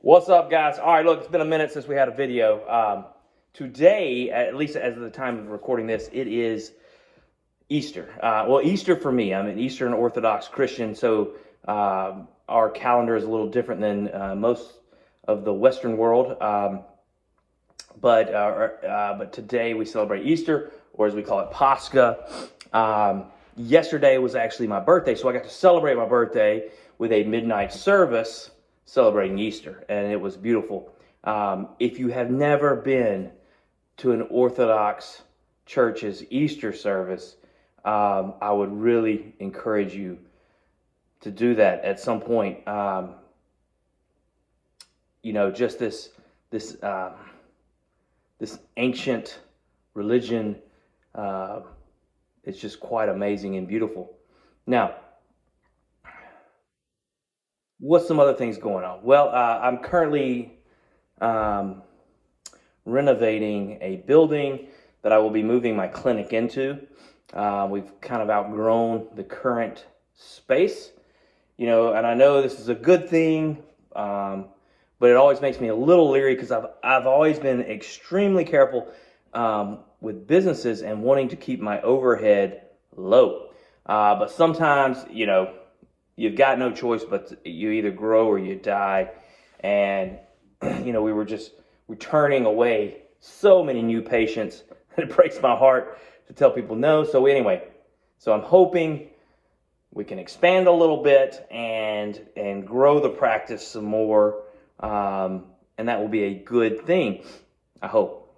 What's up, guys? All right, look, it's been a minute since we had a video. Today, at least as of the time of recording this, it is Easter. Well, Easter for me. I'm an Eastern Orthodox Christian, so our calendar is a little different than most of the Western world. But today we celebrate Easter, or as we call it, Pascha. Yesterday was actually my birthday, so I got to celebrate my birthday with a midnight service celebrating Easter, and it was beautiful. If you have never been to an Orthodox church's Easter service, I would really encourage you to do that at some point. Just this ancient religion, it's just quite amazing and beautiful. Now, what's some other things going on? Well, I'm currently renovating a building that I will be moving my clinic into. We've kind of outgrown the current space, and I know this is a good thing, but it always makes me a little leery because I've always been extremely careful with businesses and wanting to keep my overhead low. But sometimes, you've got no choice but you either grow or you die. And, we're turning away so many new patients. It breaks my heart to tell people no. So anyway, I'm hoping we can expand a little bit and grow the practice some more. And that will be a good thing, I hope.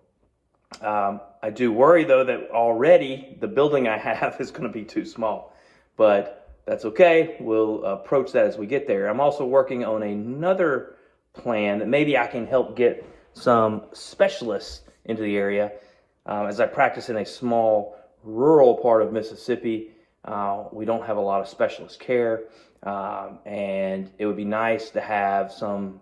I do worry, though, that already the building I have is going to be too small. But that's okay. We'll approach that as we get there. I'm also working on another plan that maybe I can help get some specialists into the area. As I practice in a small rural part of Mississippi, we don't have a lot of specialist care. And it would be nice to have some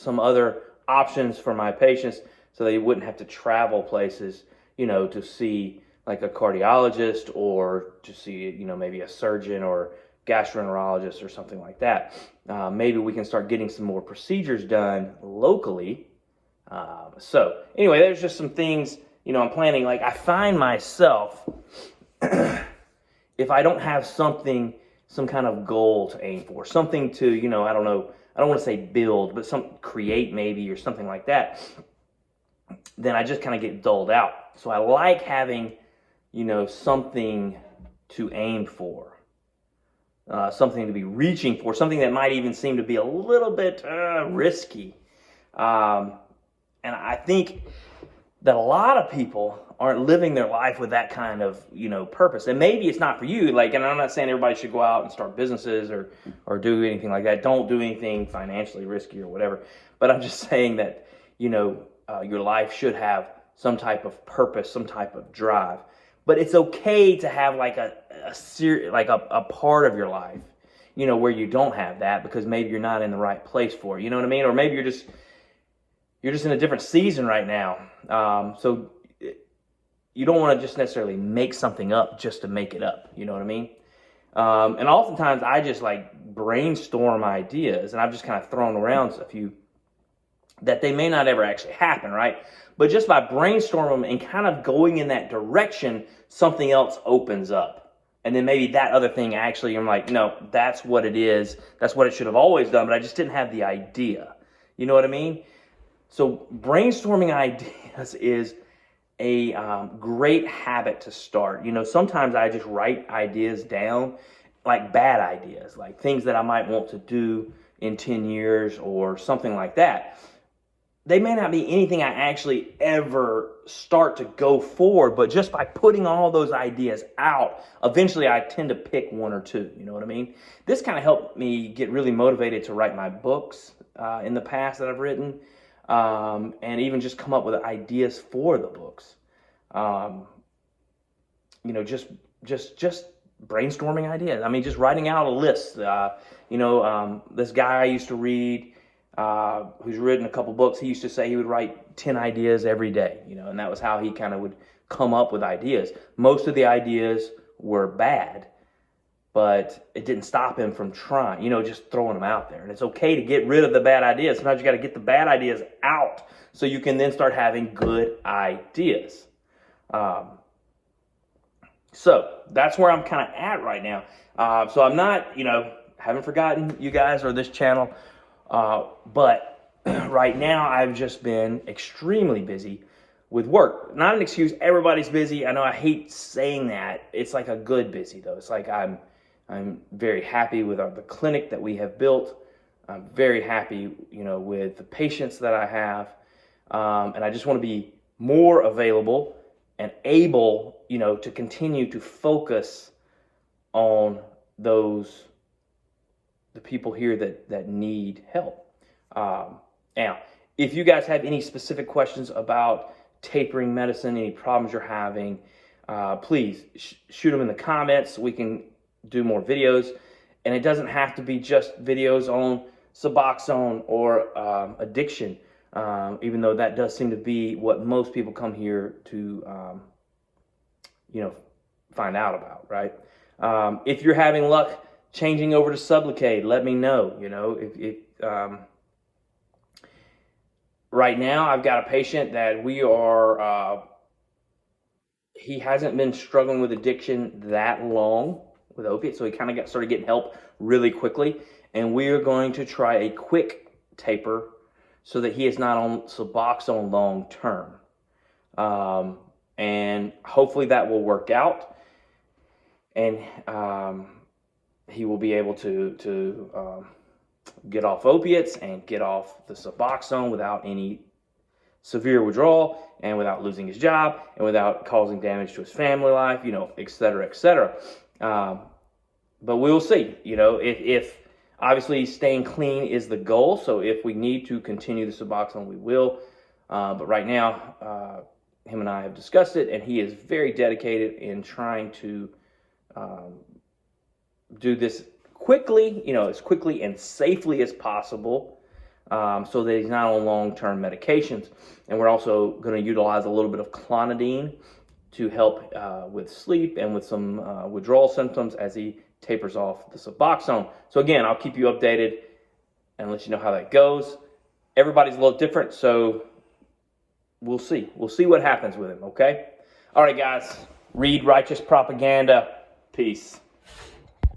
other options for my patients so they wouldn't have to travel places, to see like a cardiologist or to see, maybe a surgeon or gastroenterologist or something like that. Maybe we can start getting some more procedures done locally. So anyway, there's just some things, I'm planning. Like I find myself, if I don't have some kind of goal to aim for, something to, I don't know, I don't want to say build, but create maybe or something like that, then I just kind of get dulled out. So I like having, something to aim for, something to be reaching for, something that might even seem to be a little bit risky. And I think that a lot of people aren't living their life with that kind of, purpose. And maybe it's not for you. Like, and I'm not saying everybody should go out and start businesses or do anything like that. Don't do anything financially risky or whatever. But I'm just saying that, your life should have some type of purpose, some type of drive. But it's okay to have like a part of your life, where you don't have that because maybe you're not in the right place for it. You know what I mean? Or maybe you're just in a different season right now. So you don't want to just necessarily make something up just to make it up. You know what I mean? And oftentimes I just like brainstorm ideas, and I've just kind of thrown around a few that they may not ever actually happen, right? But just by brainstorming and kind of going in that direction, something else opens up. And then maybe that other thing actually, I'm like, no, that's what it is. That's what it should have always done, but I just didn't have the idea. You know what I mean? So brainstorming ideas is a great habit to start. Sometimes I just write ideas down, like bad ideas, like things that I might want to do in 10 years or something like that. They may not be anything I actually ever start to go forward, but just by putting all those ideas out, eventually I tend to pick one or two. You know what I mean? This kind of helped me get really motivated to write my books in the past that I've written. And even just come up with ideas for the books. Just brainstorming ideas. I mean, just writing out a list. This guy I used to read, who's written a couple books, he used to say he would write 10 ideas every day, and that was how he kind of would come up with ideas. Most of the ideas were bad, but it didn't stop him from trying, just throwing them out there. And it's okay to get rid of the bad ideas. Sometimes you got to get the bad ideas out so you can then start having good ideas. So that's where I'm kind of at right now. So I'm not, haven't forgotten you guys or this channel, but right now I've just been extremely busy with work. Not an excuse. Everybody's busy. I know I hate saying that. It's like a good busy though. It's like I'm very happy with the clinic that we have built. I'm very happy, with the patients that I have, and I just want to be more available and able, to continue to focus on the people here that need help. Now, if you guys have any specific questions about tapering medicine, any problems you're having, please shoot them in the comments. We can do more videos, and it doesn't have to be just videos on Suboxone or addiction, even though that does seem to be what most people come here to find out about, right? If you're having luck changing over to Sublocade, let me know. If right now I've got a patient that he hasn't been struggling with addiction that long with opiates, so he kind of started getting help really quickly, and we are going to try a quick taper so that he is not on Suboxone long term, and hopefully that will work out, and he will be able to get off opiates and get off the Suboxone without any severe withdrawal and without losing his job and without causing damage to his family life, et cetera, et cetera. But we'll see, if obviously staying clean is the goal. So if we need to continue the Suboxone, we will. But right now, him and I have discussed it, and he is very dedicated in trying to do this quickly, as quickly and safely as possible, so that he's not on long-term medications. And we're also going to utilize a little bit of clonidine to help with sleep and with some withdrawal symptoms as he tapers off the Suboxone. So again, I'll keep you updated and let you know how that goes. Everybody's a little different, so we'll see. We'll see what happens with him, okay? All right, guys. Read righteous propaganda. Peace.